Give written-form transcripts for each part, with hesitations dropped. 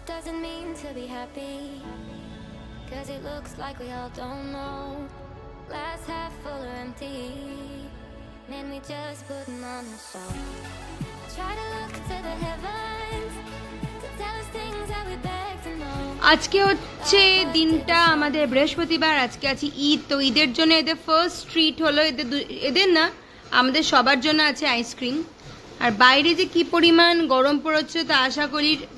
Love doesn't mean to be happy, 'cause it looks like we all don't know. Glass half full or empty, man, we just putting on a show. Try to look to the heavens to tell us things that we beg to know. আজকে হচ্ছে দিনটা আমাদের বৃহস্পতিবার, আজকে আছে ঈদ। তো ঈদের জন্য এদের ফার্স্ট ট্রিট হলো, এদের না আমাদের সবার জন্য আছে আইসক্রিম। আর বাইরে যে কি পরিমাণ গরম পড়েছে তা আশা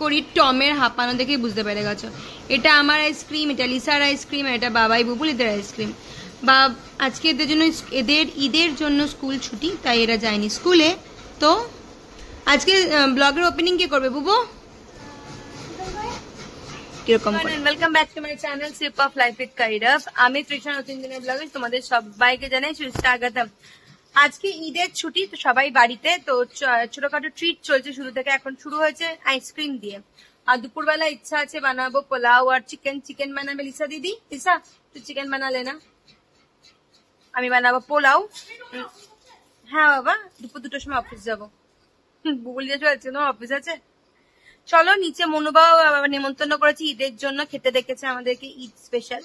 করি টমের হাঁপানো দেখে বুঝতে পেরে গেছো। এটা আমার আইসক্রিম, এটা লিসার আইসক্রিম, এটা বাবাই বুবুল এদের আইসক্রিম। বা আজকে এদের জন্য ঈদের জন্য স্কুল ছুটি, তাই এরা যায়নি স্কুলে। তো আজকে ব্লগের ওপেনিং কে করবে বুবু? Welcome back to my channel sip of life with কাইরাফ। আমি তৃষা, নতুন দিনের ব্লগে তোমাদের সবাইকে জানাই সুস্বাগতম। আজকে ঈদের ছুটি, তো সবাই বাড়িতে। তো ছোটখাটো ট্রিট চলছে শুরু থেকে, এখন শুরু হয়েছে আইসক্রিম দিয়ে। আর দুপুরবেলা ইচ্ছা আছে বানাবো পোলাও আর চিকেন বানাবে লিসা দিদি। লিসা তুই চিকেন বানালে না, আমি বানাবো পোলাও। হ্যাঁ বাবা, দুপুর 2টার সময় অফিস যাবো। বুবুল যে চলছে না, অফিস আছে। চলো নিচে মনুবাও নিমন্ত্রণ করেছি ঈদের জন্য, খেতে ডেকেছে আমাদেরকে, ঈদ স্পেশাল।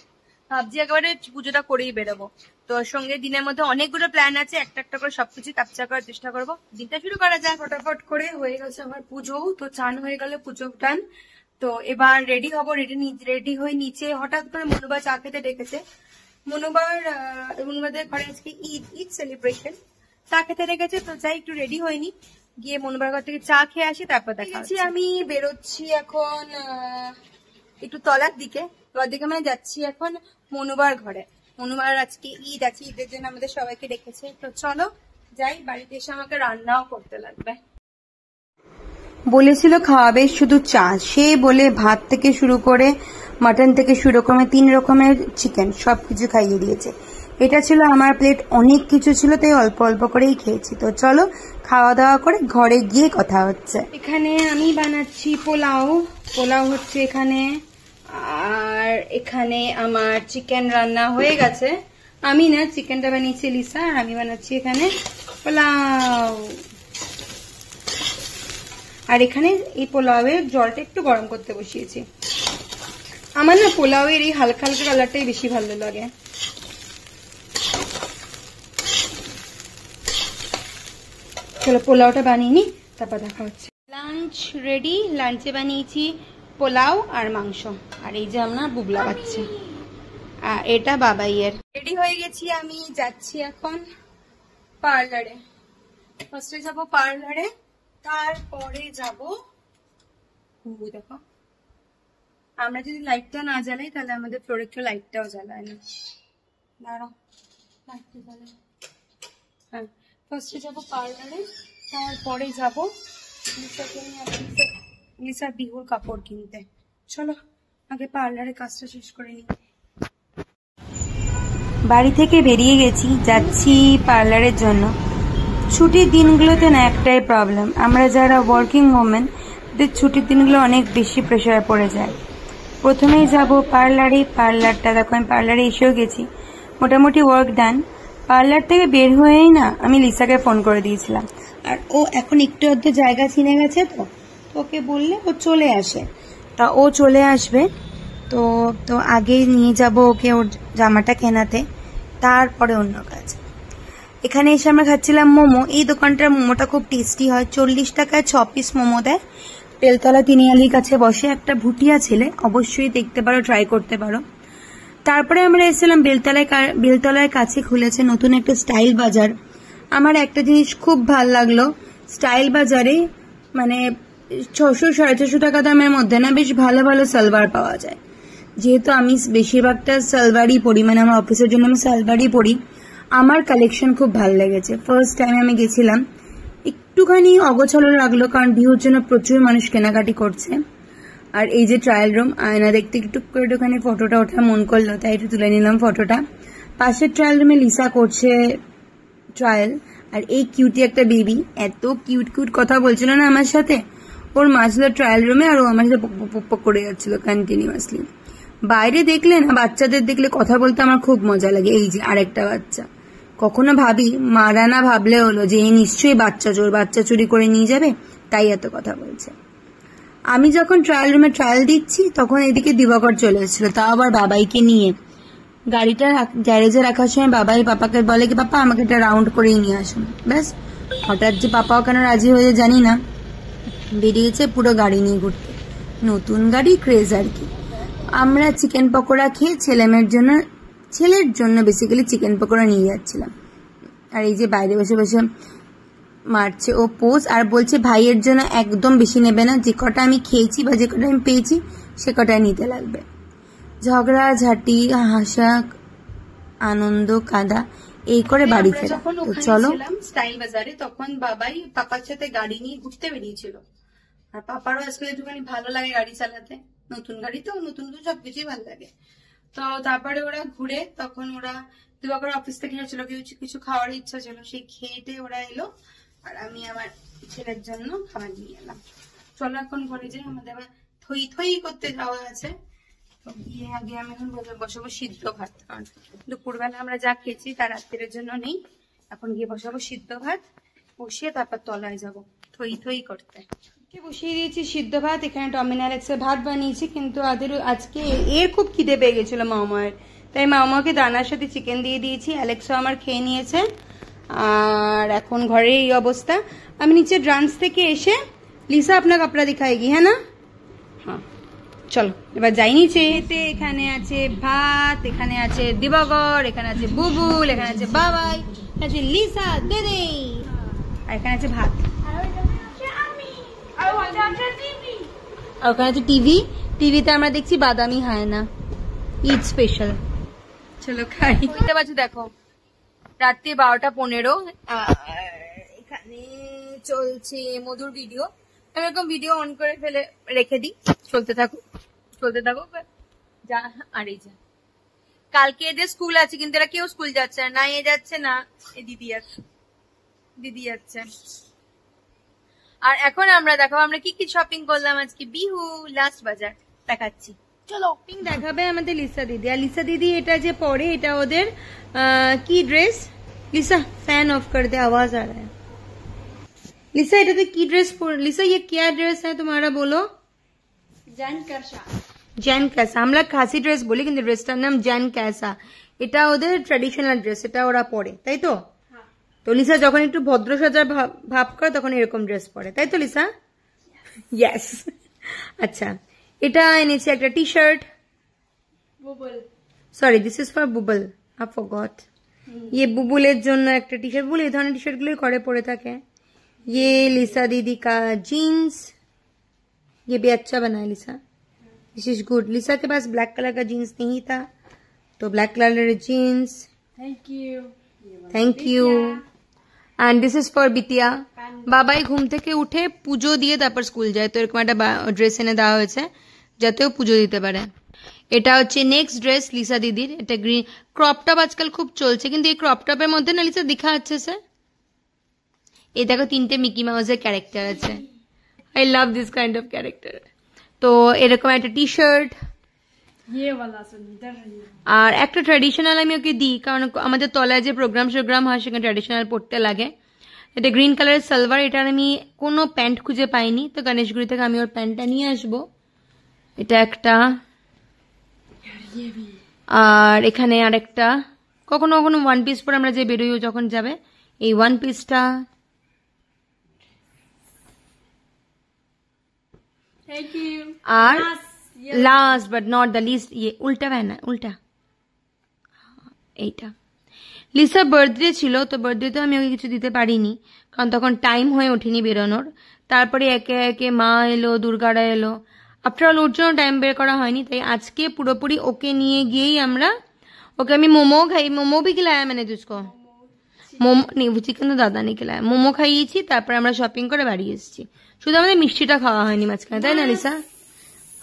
ভাবছি একেবারে পুজোটা করেই বেরোবো। তো সঙ্গে দিনের মধ্যে অনেকগুলো প্ল্যান আছে, একটা একটা করে সবকিছু ক্যাপচার করার চেষ্টা করবো। দিনটা শুরু করা যায়। ফটাফট করে হয়ে গেছে আমার পুজো, তো চান হয়ে গেল, পুজো টান। তো এবার রেডি হবো। রেডি হয়ে নিচে হঠাৎ করে মনুবা চা খেতে ডেকেছে। মনুবাদের ঘরে আজকে ঈদ সেলিব্রেশন, চা খেতে ডেকেছে। তো যাই একটু রেডি হয়নি, গিয়ে মনুবার ঘর থেকে চা খেয়ে আসি, তারপর দেখাচ্ছি। আমি বেরোচ্ছি এখন একটু তলার দিকে মানে যাচ্ছি এখন মনুবার ঘরে। মনুবার আজকে ঈদ আছে, ঈদের জন্য আমাদের সবাইকে ডেকেছে। তো চলো যাই, বাড়িতে এসে আমাকে রান্নাও করতে লাগবে। বলেছিল খাওয়াবে শুধু চা, সে বলে ভাত থেকে শুরু করে মাটন থেকে শুরু করে 3 রকমের চিকেন সবকিছু খাইয়ে দিয়েছে। এটা ছিল আমার প্লেট, অনেক কিছু ছিল, তাই অল্প অল্প করেই খেয়েছি। তো চলো খাওয়া দাওয়া করে ঘরে গিয়ে কথা হচ্ছে। এখানে আমি বানাচ্ছি পোলাও হচ্ছে এখানে, আর এখানে আমার চিকেন রান্না হয়ে গেছে। আমি না, চিকেনটা বানিয়েছি লিসা, আর আমি বানাচ্ছি এখানে পোলাও। আর এখানে এই পোলাওয়ের জলটা একটু গরম করতে বসিয়েছি। আমার না পোলাওয়ের এই হালকা হালকা কালারটাই বেশি ভালো লাগে। চলো পোলাওটা বানিয়ে নি, তারপর দেখা হচ্ছে। লাঞ্চ রেডি, লাঞ্চে বানিয়েছি পোলাও আর মাংস। আর এই যে আমরা বুবলা বাচ্চা, আর এটা বাবাইয়ের। রেডি হয়ে গেছি, আমি যাচ্ছি এখন পার্লারে। ফার্স্টে যাবো পার্লারে, তারপরে যাবো দেখো, আমরা যদি লাইটটা না জ্বালাই তাহলে আমাদের ফ্লোরে কেউ লাইটটাও জ্বালায় না। দাঁড়াও, লাইটটা জ্বালাই। হ্যাঁ, ফার্স্টে যাবো পার্লারে, তারপরে যাবো লিসার বিহুর কাপড় কিনতে। চলো আগে পার্লারে কাজটা শেষ করে নিই। বাড়ি থেকে বেরিয়ে গেছি, যাচ্ছি পার্লারের জন্য। ছুটির দিনগুলোতে না একটাই প্রবলেম, আমরা যারা ওয়ার্কিং ওমেন ওদের ছুটির দিনগুলো অনেক বেশি প্রেশারে পড়ে যায়। প্রথমেই যাব পার্লারে, পার্লারটা দেখো, আমি পার্লারে এসেও গেছি, মোটামুটি ওয়ার্ক ডান। পার্লার থেকে বের হয়েই না আমি লিসাকে ফোন করে দিয়েছিলাম, আর ও এখন একটু অর্ধ জায়গা চিনে গেছে। তো ওকে বললে ও চলে আসে, তা ও চলে আসবে। তো আগে নিয়ে যাব ওকে ওর জামাটা কেনাতে, তারপরে অন্য কাজ। এখানে এসে আমরা খাচ্ছিলাম মোমো। এই দোকানটার মোমোটা খুব টেস্টি হয়, 40 টাকায় 6 পিস মোমো দেয়। বেলতলা তিনিয়ালির কাছে বসে একটা ভুটিয়া ছেলে, অবশ্যই দেখতে পারো, ট্রাই করতে পারো। তারপরে আমরা এসেছিলাম বেলতলার কাছে খুলেছে নতুন একটা স্টাইল বাজার। আমার একটা জিনিস খুব ভাল লাগলো, স্টাইল বাজারে মানে 600-650 টাকা দামের মধ্যে না বেশ ভালো ভালো সালোয়ার পাওয়া যায়। যেহেতু আমি বেশিরভাগটা সালোয়ারই পরি, মানে আমার অফিসের জন্য আমি সালোয়ারই পরি, আমার কালেকশন খুব ভালো লেগেছে। ফার্স্ট টাইম আমি গেছিলাম, একটুখানি অগোছালো লাগলো, কারণ বিহুর জন্য প্রচুর মানুষ কেনাকাটি করছে। আর এই যে ট্রায়াল রুম, আয়না দেখতে একটু করে একটুখানি ফটোটা ওঠা মন করলো, তাই একটু তুলে নিলাম ফটোটা। পাশের ট্রায়াল রুমে লিসা করছে ট্রায়াল, আর এই কিউটি একটা বেবি এত কিউট কথা বলছিল না আমার সাথে। ওর মা ছিল ট্রায়াল রুমে, আর ও আমার সাথে পক করে যাচ্ছিল কন্টিনিউয়াসলি। বাইরে দেখলে না, বাচ্চাদের দেখলে কথা বলতে আমার খুব মজা লাগে। এই যে আরেকটা বাচ্চা, কখনো ভাবি মারা না ভাবলে হলো যে এই নিশ্চয়ই বাচ্চা চোর, বাচ্চা চুরি করে নিয়ে যাবে, তাই এত কথা বলছে। আমি যখন ট্রায়াল রুমে ট্রায়াল দিচ্ছি তখন এদিকে দিবাকর চলে এসেছিল, তাও আবার বাবাইকে নিয়ে। গাড়িটা গ্যারেজে রাখার সময় বাবাই পাপাকে বলে কি পাপা আমাকে একটা রাউন্ড করেই নিয়ে আসুন। ব্যাস, হঠাৎ যে পাপাও কেন রাজি হয়ে জানি না, বেরিয়েছে পুরো গাড়ি নিয়ে ঘুরতে। নতুন গাড়ি ক্রেজ আর কি। আমরা চিকেন পকোড়া খেয়ে ছেলের জন্য বেসিক্যালি চিকেন পকোড়া নিয়ে যাচ্ছিলাম। আর এই যে বাইরে বসে বসে মারছে ও পোজ, আর বলছে ভাইয়ের জন্য একদম বেশি নেবে না, যে কটা আমি খেয়েছি বা যে কটা আমি পেয়েছি সে কটাই নিতে লাগবে। ঝগড়া ঝাঁটি হাসা আনন্দ কাদা এই করে বাড়ি ফেরা। তো চলো স্টাইল বাজারে, তখন বাবাই পাপার সাথে গাড়ি নিয়ে ঘুরতে বেরিয়েছিল। আর পাপারও আজকে একটুখানি ভালো লাগে গাড়ি চালাতে, নতুন গাড়ি তো, নতুন নতুন সবকিছুই ভালো লাগে। তো তারপরে ওরা ঘুরে, তখন ওরা দিবাকর অফিস থেকে এসেছিল, কিছু খাওয়ার ইচ্ছা ছিল, সেই খেয়েটে ওরা এলো, আর আমি আমার ছেলের জন্য খাবার নিয়ে এলাম। চলো এখন ঘরে যাই, আমাদের আবার থই থই করতে যাওয়া আছে। তো গিয়ে আগে আমি এখন বসাবো সিদ্ধ ভাত, কারণ দুপুরবেলা আমরা যা খেয়েছি তার রাত্রের জন্য নেই। এখন গিয়ে বসাবো সিদ্ধ ভাত, বসিয়ে তারপর তলায় যাবো থই থই করতে। বসিয়ে দিয়েছি সিদ্ধ ভাত, এখানে টমিন অ্যালেক্সের ভাত বানিয়েছি, কিন্তু আজকে এর খুব খিদে পেয়ে গেছিল মামার, তাই মামাকে দানার সাথে চিকেন দিয়ে দিয়েছি। অ্যালেক্সও আমার খেয়ে নিয়েছে। আর এখন ঘরে এই অবস্থা। আমি নিচে ডান্স থেকে এসে লিসা আপনার কাপড়া দিখাएगी, হ্যাঁ না? হ্যাঁ চলো এবার যাই নিচে। এখানে আছে ভাত, এখানে আছে দিবাকর, এখানে আছে বুবুল, এখানে আছে বাবাই, এখানে আছে লিসা দিদি, আর এখানে আছে ভাত, আর ওখানে আছে টিভি। টিভিতে আমরা দেখছি বাদামি হয় না, ঈদ স্পেশাল। চলো খাই। বুঝতে পারছো, দেখো রাত্রি 12:15, এখানে চলছে মধুর ভিডিও। এরকম ভিডিও অন করে ফেলে রেখে দিই, চলতে থাকুক যা। আর এই যা, কালকে এদের স্কুল আছে, কিন্তু এরা কেউ স্কুল যাচ্ছে না, এ যাচ্ছে না, এ দিদি যাচ্ছে। আর এখন আমরা দেখাবো আমরা কি কি শপিং করলাম আজকে। বিহু লাস্ট বাজার দেখাচ্ছি, চলো। শপিং দেখাবে আমাদের লিসা দিদি। আর লিসা দিদি এটা যে পরে, এটা ওদের কি ড্রেস? লিসা ফ্যান অফ कर दे, आवाज आ रहा है। लिसा এটাতে কি ড্রেস? लिसा ये क्या ड्रेस है तुम्हारा, बोलो। जैन कैसा, আমরা খাসি ড্রেস বলি, কিন্তু ড্রেসটার নাম जैन कैसा। এটা ওদের ট্র্যাডিশনাল ড্রেস, এটা ওরা পরে, তাই তো? তো লিসা যখন একটু ভদ্র সাজার ভাব করে তখন এরকম ড্রেস পরে, তাই তো লিসা? ইয়েস। আচ্ছা, এটা এনেছি একটা T shirt, sorry this is for বুবল, আই ফরগট। ये বুবুলের জন্য একটা টি শার্ট, বুবুল এই ধরনের টি শার্ট গুলোই করে পরে থাকে। ये लिसा दीदी का जीन्स, ये भी अच्छा बना है Lisa, this is good. Lisa के पास ब्लैक कलर का जीन्स नहीं था, तो black colour jeans, thank you. And this is for बिटिया। বাবাই ঘুম থেকে উঠে পুজো দিয়ে তারপর স্কুল যায়, তো এরকম একটা ড্রেস এনে দেওয়া হয়েছে যাতে ও পুজো দিতে পারে। এটা হচ্ছে নেক্সট ড্রেস লিসা দিদির, এটা গ্রিন ক্রপ টপ আজকাল খুব চলছে, কিন্তু এই ক্রপ টপের মধ্যে না লিসা দেখা যাচ্ছে স্যার, এই দেখো 3টে মিকি মাউসের ক্যারেক্টার আছে। I love this kind of character. তো এরকম একটা টি শার্ট, আর একটা ট্র্যাডিশনাল আমি ওকে দিই, কারণ আমাদের তলায় যে প্রোগ্রাম হয় সেখানে ট্র্যাডিশনাল পড়তে লাগে। এটা গ্রিন কালারের সালোয়ার, এটার আমি কোনো প্যান্ট খুঁজে পাইনি, তো গণেশগুড়ি থেকে আমি ওর প্যান্টটা নিয়ে আসবো। এটা একটা, আর এখানে আরেকটা, কখনো কখনো ওয়ান পিস পরে আমরা যে বেরোই যখন যাবে, এই ওয়ান পিসটা। আর last but not the least, ইয়ে উল্টা ভ্যানা, উল্টা এইটা। লিসার বার্থডে ছিল, তো বার্থডেতেও আমি ওকে কিছু দিতে পারিনি, কারণ তখন টাইম হয়ে ওঠেনি বেরোনোর। তারপরে একে একে মা এলো, দুর্গারা এলো, আফটার অল ওর জন্য টাইম বের করা হয়নি। তাই আজকে পুরোপুরি ওকে নিয়ে গিয়েই ওকে আমি মোমো খাই, মোমো भी खिलाया मैंने तुझको, মোমো নেই, চিকেন তো দাদা নেই খেলায়, মোমো খাইয়েছি, তারপরে আমরা শপিং করে বাড়ি এসেছি। শুধু আমাদের মিষ্টিটা খাওয়া হয়নি মাঝখানে, তাই না লিসা?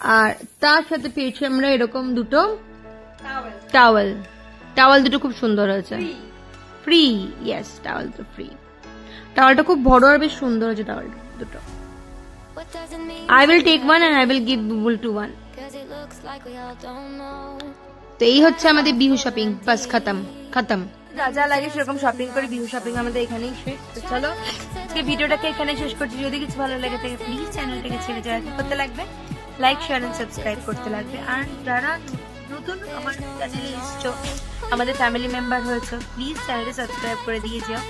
আর তার সাথে পেয়েছি আমরা এরকম দুটো টাওয়াল দুটো খুব সুন্দর হয়েছে, ফ্রি। ইয়েস, টাওয়াল তো ফ্রি। টাওয়ালটা খুব বড় আর বেশ সুন্দর হয়েছে টাওয়াল দুটো। I will take one and I will give Bubul to one. তো এই হচ্ছে আমাদের বিহু শপিং, বাস খতম। যা যা লাগে সেরকম শপিং করি, বিহু শপিং আমাদের এখানেই শেষ। তো চলো আজকে ভিডিওটাকে এখানে শেষ করছি। যদি কিছু ভালো লাগে থাকে প্লিজ চ্যানেলটাকে ছেড়ে যাওয়া করতে লাগবে, লাইক শেয়ার এন্ড সাবস্ক্রাইব করতে লাগবে। আর যারা নতুন আমার চ্যানেলে এসছো, আমাদের ফ্যামিলি মেম্বার হয়েছে, প্লিজ চ্যানেলটা সাবস্ক্রাইব করে দিয়ে যাও।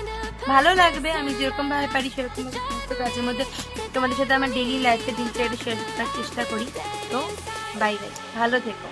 ভালো লাগবে, আমি যেরকম ভাবে পারি সেরকম ভাবে সমস্ত কাজের মধ্যে তোমাদের সাথে আমার ডেইলি লাইফে দিনটা শেয়ার করার চেষ্টা করি। তো বাই বাই, ভালো থেকো।